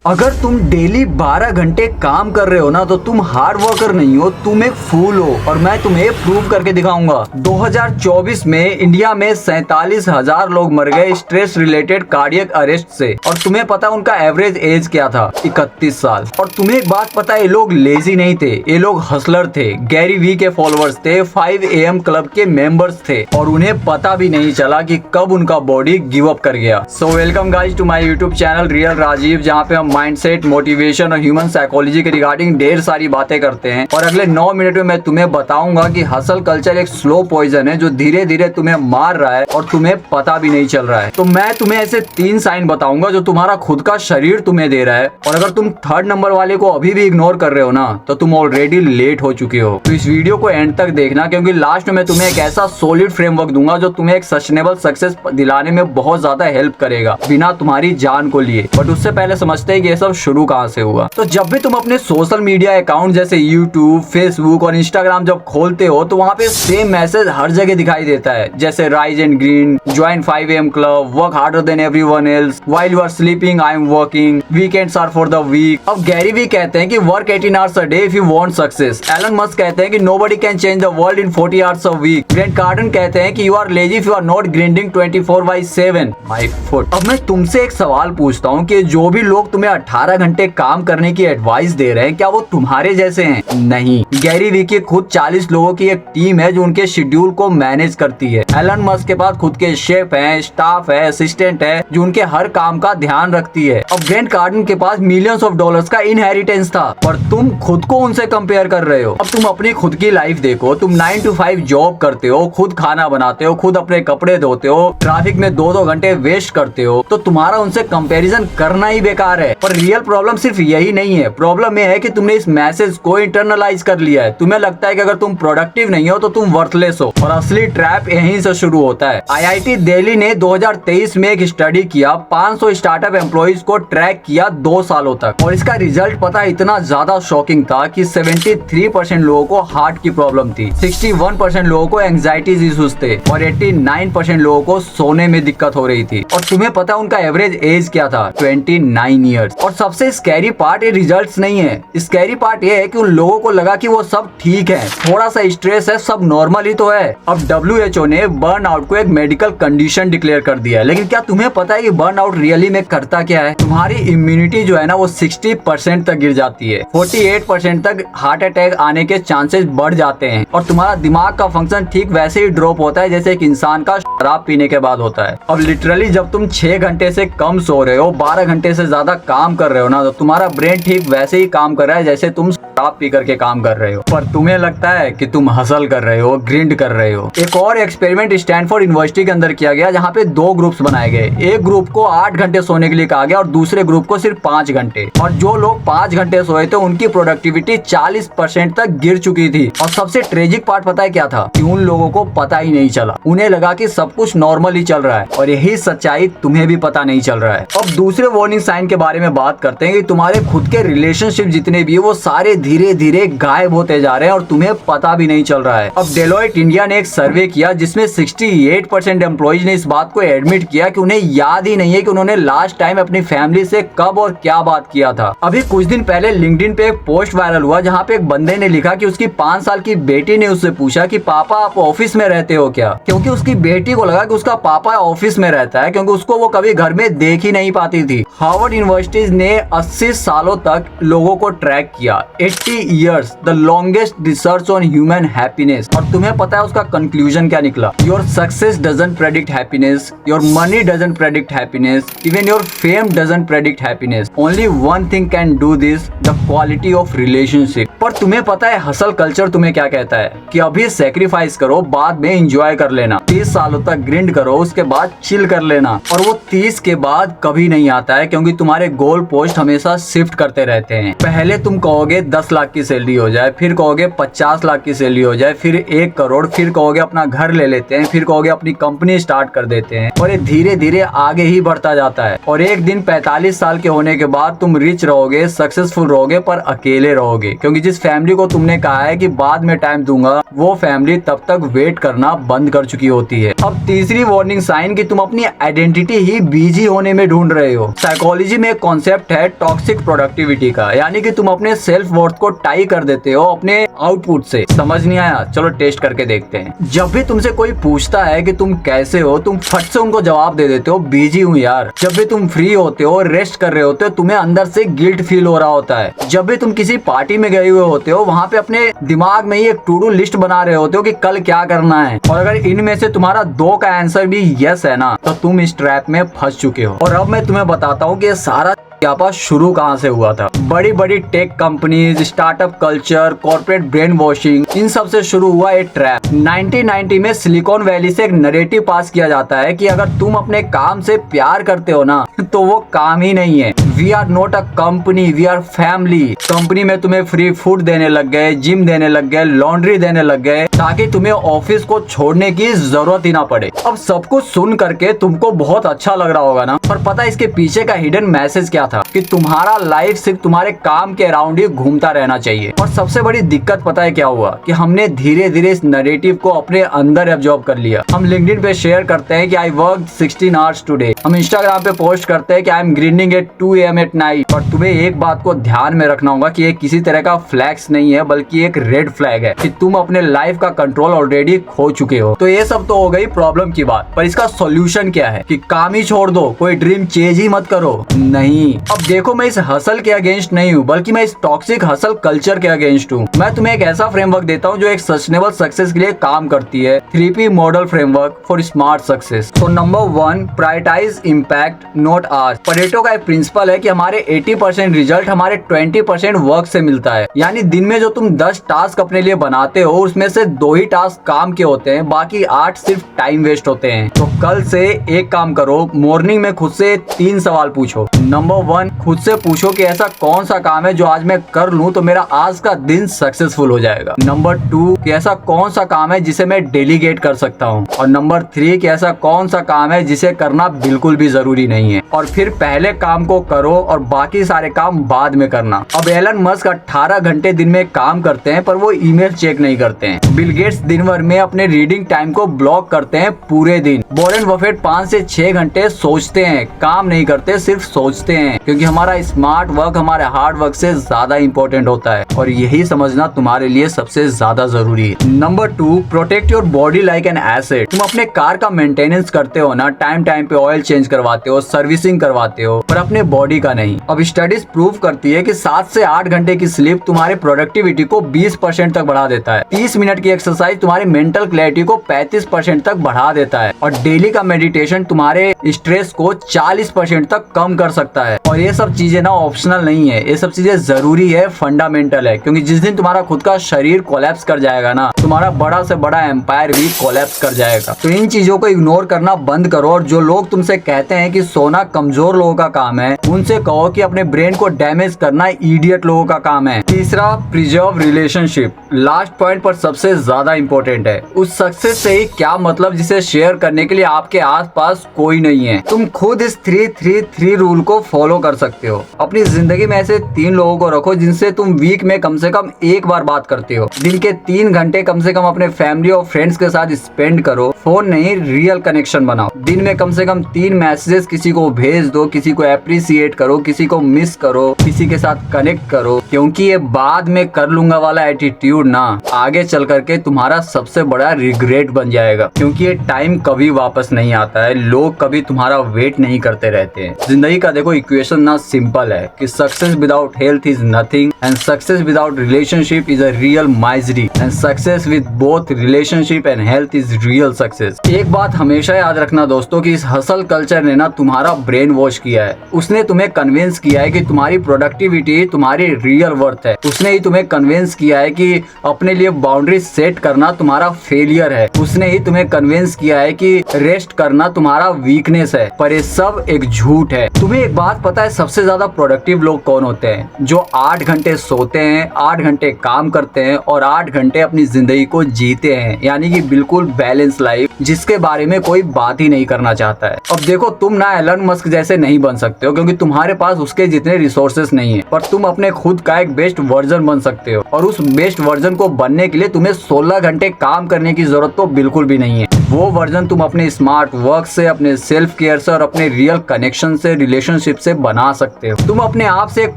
अगर तुम डेली 12 घंटे काम कर रहे हो ना तो तुम हार्ड वर्कर नहीं हो, तुम एक फूल हो। और मैं तुम्हें प्रूव करके दिखाऊंगा। 2024 में इंडिया में 47,000 लोग मर गए स्ट्रेस रिलेटेड कार्डियक अरेस्ट से। और तुम्हें पता उनका एवरेज एज क्या था? 31 साल। और तुम्हें एक बात पता है, ये लोग लेजी नहीं थे, ये लोग हसलर थे, गैरी वी के फॉलोअर्स थे, 5 AM क्लब के मेंबर्स थे और उन्हें पता भी नहीं चला कि कब उनका बॉडी गिव अप कर गया। So welcome guys to my YouTube channel real Rajiv, जहाँ पे हम माइंडसेट, मोटिवेशन और ह्यूमन साइकोलॉजी के रिगार्डिंग ढेर सारी बातें करते हैं। और अगले 9 मिनट में मैं तुम्हें बताऊंगा कि हसल कल्चर एक स्लो पॉइजन है जो धीरे धीरे तुम्हें मार रहा है और तुम्हें पता भी नहीं चल रहा है। तो मैं तुम्हें ऐसे 3 साइन बताऊंगा जो तुम्हारा खुद का शरीर तुम्हें दे रहा है। और अगर तुम 3rd नंबर वाले को अभी भी इग्नोर कर रहे हो ना तो तुम ऑलरेडी लेट हो चुके हो। तो इस वीडियो को एंड तक देखना, क्योंकि लास्ट में मैं तुम्हें एक ऐसा सॉलिड फ्रेमवर्क दूंगा जो तुम्हें एक सस्टेनेबल सक्सेस दिलाने में बहुत ज्यादा हेल्प करेगा बिना तुम्हारी जान को लिए। बट उससे पहले समझते हैं कि ये सब शुरू कहाँ से हुआ। तो जब भी तुम अपने सोशल मीडिया अकाउंट जैसे यूट्यूब, फेसबुक और इंस्टाग्राम जब खोलते हो तो वहाँ पे सेम मैसेज हर जगह दिखाई देता है, जैसे rise and grind, join 5 AM club, work harder than everyone else, while you are sleeping I am working, weekends are for the week. अब गैरी वी कहते हैं कि work 18 hours a day if you want success. Elon Musk कहते हैं कि nobody can change the world in 40 hours a week. Grant Cardone कहते हैं कि you are lazy if you are not grinding 24/7 my foot. अब मैं तुमसे एक सवाल पूछता हूँ कि जो भी लोग तुम्हें 18 घंटे काम करने की एडवाइस दे रहे हैं, क्या वो तुम्हारे जैसे हैं? नहीं। गैरी वी की खुद 40 लोगों की एक टीम है जो उनके शेड्यूल को मैनेज करती है। एलन मस्क के पास खुद के शेफ हैं, स्टाफ है, असिस्टेंट है जो उनके हर काम का ध्यान रखती है। अब ग्रैंट कार्डन के पास मिलियंस ऑफ डॉलर्स का इनहेरिटेंस था, पर तुम खुद को उनसे कंपेयर कर रहे हो। अब तुम अपनी खुद की लाइफ देखो, तुम 9 to 5 जॉब करते हो, खुद खाना बनाते हो, खुद अपने कपड़े धोते हो, ट्रैफिक में 2-2 घंटे वेस्ट करते हो, तो तुम्हारा उनसे कंपैरिजन करना ही बेकार है। पर रियल प्रॉब्लम सिर्फ यही नहीं है, प्रॉब्लम यह है कि तुमने इस मैसेज को इंटरनलाइज कर लिया है। तुम्हें लगता है कि अगर तुम प्रोडक्टिव नहीं हो तो तुम वर्थलेस हो। और असली ट्रैप यहीं से शुरू होता है। IIT दिल्ली ने 2023 में एक स्टडी किया, 500 स्टार्टअप एम्प्लॉइज को ट्रैक किया 2 सालों तक, और इसका रिजल्ट पता इतना ज्यादा शॉकिंग था कि 73% लोगों को हार्ट की प्रॉब्लम थी, 61% लोगों को एंजाइटी इश्यूज थे और 89% लोगों को सोने में दिक्कत हो रही थी। और तुम्हें पता उनका एवरेज एज क्या था? 29 ईयर्स। और सबसे स्कैरी पार्ट ये रिजल्ट्स नहीं है, स्कैरी पार्ट ये है कि उन लोगों को लगा कि वो सब ठीक है, थोड़ा सा स्ट्रेस है, सब नॉर्मल ही तो है। अब WHO ने बर्न आउट को एक मेडिकल कंडीशन डिक्लेयर कर दिया है। लेकिन क्या तुम्हें पता है कि बर्न आउट रियली में करता क्या है? तुम्हारी इम्यूनिटी जो है ना वो 60% तक गिर जाती है, 48% तक हार्ट अटैक आने के चांसेस बढ़ जाते हैं, और तुम्हारा दिमाग का फंक्शन ठीक वैसे ही ड्रॉप होता है जैसे एक इंसान का शराब पीने के बाद होता है। अब लिटरली जब तुम 6 घंटे से कम सो रहे हो, 12 घंटे से ज्यादा काम कर रहे हो ना, तो तुम्हारा ब्रेन ठीक वैसे ही काम कर रहा है जैसे तुम शराब पी करके काम कर रहे हो। पर तुम्हें लगता है कि तुम हसल कर रहे हो, ग्रिंड कर रहे हो। एक और एक्सपेरिमेंट स्टैनफोर्ड यूनिवर्सिटी के अंदर किया गया, जहाँ पे 2 ग्रुप्स बनाए गए। एक ग्रुप को 8 घंटे सोने के लिए कहा गया और दूसरे ग्रुप को सिर्फ 5 घंटे। और जो लोग 5 घंटे सोए थे उनकी प्रोडक्टिविटी 40% तक गिर चुकी थी। और सबसे ट्रेजिक पार्ट पता है क्या था? कि उन लोगों को पता ही नहीं चला, उन्हें लगा कि सब कुछ नॉर्मल ही चल रहा है। और यही सच्चाई तुम्हें भी पता नहीं चल रहा है। अब दूसरे वार्निंग साइन के बारे में बात करते हैं कि तुम्हारे खुद के रिलेशनशिप जितने भी है वो सारे धीरे धीरे गायब होते जा रहे हैं और तुम्हें पता भी नहीं चल रहा है। अब डेलोइट इंडिया ने एक सर्वे किया जिसमें 68% एम्प्लॉइज ने इस बात को एडमिट किया कि उन्हें याद ही नहीं है कि उन्होंने लास्ट टाइम अपनी फैमिली से कब और क्या बात किया था। अभी कुछ दिन पहले लिंक्डइन पे एक पोस्ट वायरल हुआ जहाँ पे एक बंदे ने लिखा कि उसकी 5 साल की बेटी ने उससे पूछा कि पापा आप ऑफिस में रहते हो क्या? क्योंकि उसकी बेटी को लगा कि उसका पापा ऑफिस में रहता है, क्योंकि उसको वो कभी घर में देख ही नहीं पाती थी। हार्वर्ड यूनिवर्सिटी ने 80 सालों तक लोगों को ट्रैक किया, 80 years, the longest research on human happiness. और तुम्हें पता है उसका कंक्लूजन क्या निकला? Your success doesn't predict happiness, your money doesn't predict happiness, even your fame doesn't predict happiness, only one thing can do this, the quality of relationship. पर तुम्हें पता है हसल कल्चर तुम्हें क्या कहता है? कि अभी सेक्रीफाइस करो, बाद में एंजॉय कर लेना, 30 सालों तक ग्रिंड करो, उसके बाद चिल कर लेना। और वो 30 के बाद कभी नहीं आता है, क्योंकि तुम्हारे गोल पोस्ट हमेशा शिफ्ट करते रहते हैं। पहले तुम कहोगे 10 लाख की सैलरी हो जाए, फिर कहोगे 50 लाख की सैलरी हो जाए, फिर 1 करोड़, फिर कहोगे अपना घर ले लेते हैं, फिर कहोगे अपनी कंपनी स्टार्ट कर देते हैं। और ये धीरे धीरे आगे ही बढ़ता जाता है। और एक दिन 45 साल के होने के बाद तुम रिच रहोगे, सक्सेसफुल रहोगे, पर अकेले रहोगे, क्योंकि जिस जिस फैमिली को तुमने कहा है कि बाद में टाइम दूंगा, वो फैमिली तब तक वेट करना बंद कर चुकी होती है। अब तीसरी वार्निंग साइन कि तुम अपनी आइडेंटिटी ही बिजी होने में ढूंढ रहे हो। साइकोलॉजी में एक कॉन्सेप्ट है टॉक्सिक प्रोडक्टिविटी का, यानी कि तुम अपने सेल्फ वर्थ को टाई कर देते हो अपने आउटपुट से। समझ नहीं आया? चलो टेस्ट करके देखते हैं। जब भी तुमसे कोई पूछता है कि तुम कैसे हो, तुम फट से उनको जवाब दे देते हो बिजी हूँ यार। जब भी तुम फ्री होते हो, रेस्ट कर रहे होते हो, तुम्हें अंदर से गिल्ट फील हो रहा होता है। जब भी तुम किसी पार्टी में गए हुए होते हो, वहाँ पे अपने दिमाग में ही एक टू डू लिस्ट बना रहे होते हो कि कल क्या करना है, और अगर इनमें से तुम्हारा 2 का आंसर भी यस है ना, तो तुम इस ट्रैप में फंस चुके हो। और अब मैं तुम्हें बताता हूँ कि ये सारा क्या शुरू कहाँ से हुआ था। बड़ी बड़ी tech companies, startup culture, corporate brain washing, इन सब से शुरू हुआ ये ट्रैप। 1990 में सिलिकॉन वैली से एक नैरेटिव पास किया जाता है कि अगर तुम अपने काम से प्यार करते हो ना, तो वो काम ही नहीं है। We are not a company, we are family. Company में तुम्हें फ्री फूड देने लग गए, जिम देने लग गए, लॉन्ड्री देने लग गए, ताकि तुम्हें ऑफिस को छोड़ने की जरूरत ही ना पड़े। अब सब कुछ सुन करके तुमको बहुत अच्छा लग रहा होगा ना, पर पता है इसके पीछे का हिडन मैसेज क्या था? कि तुम्हारा लाइफ सिर्फ तुम्हारे काम के अराउंड ही घूमता रहना चाहिए। और सबसे बड़ी दिक्कत पता है क्या हुआ? कि हमने धीरे धीरे इस नैरेटिव को अपने अंदर एब्जॉर्ब कर लिया। हम लिंक्डइन पे शेयर करते हैं कि आई वर्क 16 आवर्स टुडे। हम इंस्टाग्राम पे पोस्ट करते हैं कि I am grinding at 2 AM at night. और तुम्हें एक बात को ध्यान में रखना होगा कि ये किसी तरह का फ्लैक्स नहीं है, बल्कि एक रेड फ्लैग है कि तुम अपने लाइफ का कंट्रोल ऑलरेडी खो चुके हो। तो ये सब तो हो गई प्रॉब्लम की बात, पर इसका सोल्यूशन क्या है? कि काम ही छोड़ दो, कोई ड्रीम चेंज ही मत करो। नहीं, अब देखो मैं इस हसल के अगेंस्ट नहीं हूँ, बल्कि मैं इस टॉक्सिक हसल कल्चर के अगेंस्ट हूँ। मैं तुम्हें एक ऐसा फ्रेमवर्क देता हूँ जो एक सस्टेनेबल सक्सेस के लिए काम करती है। 3P model framework for smart success. तो number 1, prioritize impact not hours. Pareto का एक प्रिंसिपल है कि हमारे 80% रिजल्ट हमारे 20% वर्क से मिलता है। यानी दिन में जो तुम 10 टास्क अपने लिए बनाते हो, उसमें से 2 ही टास्क काम के होते हैं, बाकी 8 सिर्फ टाइम वेस्ट होते हैं। तो कल से एक काम करो, मॉर्निंग में खुद से 3 सवाल पूछो। नंबर 1, खुद से पूछो कि ऐसा कौन सा काम है जो आज मैं कर लूं तो मेरा आज का दिन सक्सेसफुल हो जाएगा। नंबर 2, कि ऐसा कौन सा काम है जिसे मैं डेलीगेट कर सकता हूं। और नंबर 3, कि ऐसा कौन सा काम है जिसे करना बिल्कुल भी जरूरी नहीं है। और फिर पहले काम को करो और बाकी सारे काम बाद में करना। अब एलन मस्क 18 घंटे दिन में काम करते हैं, पर वो ईमेल चेक नहीं करते हैं। बिल गेट्स दिन भर में अपने रीडिंग टाइम को ब्लॉक करते हैं पूरे दिन। वॉरेन बफेट 5 से 6 घंटे सोचते हैं, काम नहीं करते, सिर्फ सोचते हैं, क्योंकि हमारा स्मार्ट वर्क हमारे हार्ड वर्क से ज्यादा इंपॉर्टेंट होता है। और यही समझना तुम्हारे लिए सबसे ज्यादा जरूरी है। Number 2, protect your body like an asset. तुम अपने कार का मेंटेनेंस करते हो ना, टाइम टाइम पे ऑयल चेंज करवाते हो, सर्विसिंग करवाते हो, पर अपने बॉडी का नहीं। अब स्टडीज प्रूव करती है कि 7 से 8 घंटे की स्लीप तुम्हारे प्रोडक्टिविटी को 20% तक बढ़ा देता है। 30 मिनट की एक्सरसाइज तुम्हारी मेंटल क्लैरिटी को 35% तक बढ़ा देता है। और डेली का मेडिटेशन तुम्हारे स्ट्रेस को 40% तक कम कर सकता है। और ये सब चीजें ना ऑप्शनल नहीं है, ये सब चीजें जरूरी है, फंडामेंटल है। क्योंकि जिस दिन तुम्हारा खुद का शरीर कोलैप्स कर जाएगा ना, तुम्हारा बड़ा से बड़ा एम्पायर भी कोलैप्स कर जाएगा। तो इन चीजों को इग्नोर करना बंद करो। और जो लोग तुमसे कहते हैं कि सोना कमजोर लोगों का काम है, उनसे कहो कि अपने ब्रेन को डैमेज करना इडियट लोगों का काम है। तीसरा, प्रिजर्व रिलेशनशिप। लास्ट पॉइंट पर सबसे ज्यादा इंपॉर्टेंट है। उस सक्सेस से ही क्या मतलब जिसे शेयर करने के लिए आपके आसपास कोई नहीं है। तुम खुद इस 3-3-3 रूल को फॉलो कर सकते हो। अपनी जिंदगी में ऐसे 3 लोगों को रखो जिनसे तुम वीक में कम से कम एक बार बात करते हो। दिन के 3 घंटे कम से कम अपने फैमिली और फ्रेंड्स के साथ स्पेंड करो। फोन नहीं, रियल कनेक्शन बनाओ। दिन में कम से कम 3 मैसेजेस किसी को भेज दो, किसी को अप्रिशिएट करो, किसी को मिस करो, किसी के साथ कनेक्ट करो। क्योंकि ये बाद में कर लूंगा वाला एटीट्यूड ना आगे चल करके तुम्हारा सबसे बड़ा रिग्रेट बन जाएगा। क्योंकि ये टाइम कभी वापस नहीं आता है, लोग कभी तुम्हारा वेट नहीं करते रहते हैं। जिंदगी का देखो इक्वेशन ना सिंपल है कि success without health is nothing and success without relationship is a real misery and success with both relationship and health is real success. एक बात हमेशा याद रखना दोस्तों कि इस हसल कल्चर ने ना तुम्हारा ब्रेन वॉश किया है। उसने तुम्हें कन्विंस किया है कि तुम्हारी प्रोडक्टिविटी तुम्हारी रियल वर्थ है। उसने ही तुम्हें कन्विंस किया है कि अपने लिए बाउंड्री सेट करना तुम्हारा फेलियर है। उसने ही तुम्हें कन्विंस किया है कि रेस्ट करना तुम्हारा वीकनेस है। पर ये सब एक झूठ है। तुम्हें एक बात पता पता है सबसे ज्यादा प्रोडक्टिव लोग कौन होते हैं? जो 8 घंटे सोते हैं, 8 घंटे काम करते हैं और 8 घंटे अपनी जिंदगी को जीते हैं, यानी कि बिल्कुल बैलेंस लाइफ, जिसके बारे में कोई बात ही नहीं करना चाहता है। अब देखो, तुम ना एलन मस्क जैसे नहीं बन सकते हो क्योंकि तुम्हारे पास उसके जितने रिसोर्सेस नहीं है, पर तुम अपने खुद का एक बेस्ट वर्जन बन सकते हो। और उस बेस्ट वर्जन को बनने के लिए तुम्हें 16 घंटे काम करने की जरूरत तो बिल्कुल भी नहीं है। वो वर्जन तुम अपने स्मार्ट वर्क से, अपने सेल्फ केयर से और अपने रियल कनेक्शन से, रिलेशनशिप से बना सकते हो। तुम अपने आप से एक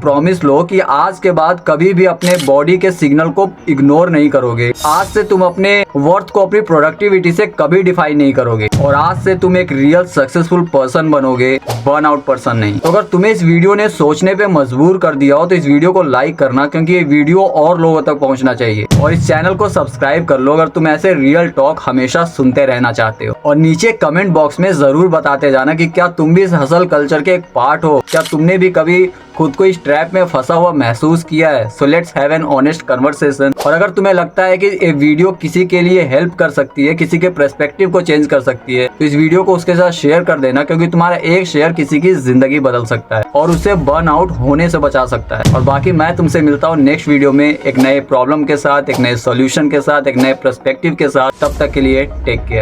प्रॉमिस लो कि आज के बाद कभी भी अपने बॉडी के सिग्नल को इग्नोर नहीं करोगे। आज से तुम अपने वर्थ को अपनी प्रोडक्टिविटी से कभी डिफाइन नहीं करोगे और आज से तुम एक रियल सक्सेसफुल पर्सन बनोगे, बर्न आउट पर्सन नहीं। तो अगर तुम्हें इस वीडियो ने सोचने पे मजबूर कर दिया हो तो इस वीडियो को लाइक करना, क्योंकि ये वीडियो और लोगों तक पहुंचना चाहिए। और इस चैनल को सब्सक्राइब कर लो अगर तुम ऐसे रियल टॉक हमेशा सुनते रहना चाहते हो। और नीचे कमेंट बॉक्स में जरूर बताते जाना कि क्या तुम भी इस हसल कल्चर के एक पार्ट हो, क्या तुमने भी कभी खुद को इस ट्रैप में फंसा हुआ महसूस किया है। So let's have an honest conversation. और अगर तुम्हें लगता है कि ये वीडियो किसी के लिए हेल्प कर सकती है, किसी के पर्सपेक्टिव को चेंज कर सकती है, तो इस वीडियो को उसके साथ शेयर कर देना, क्योंकि तुम्हारा एक शेयर किसी की जिंदगी बदल सकता है और उसे बर्न आउट होने से बचा सकता है। और बाकी मैं तुमसे मिलता हूँ नेक्स्ट वीडियो में एक नए प्रॉब्लम के साथ, एक नए सोल्यूशन के साथ, एक नए पर्सपेक्टिव के साथ। तब तक के लिए टेक केयर।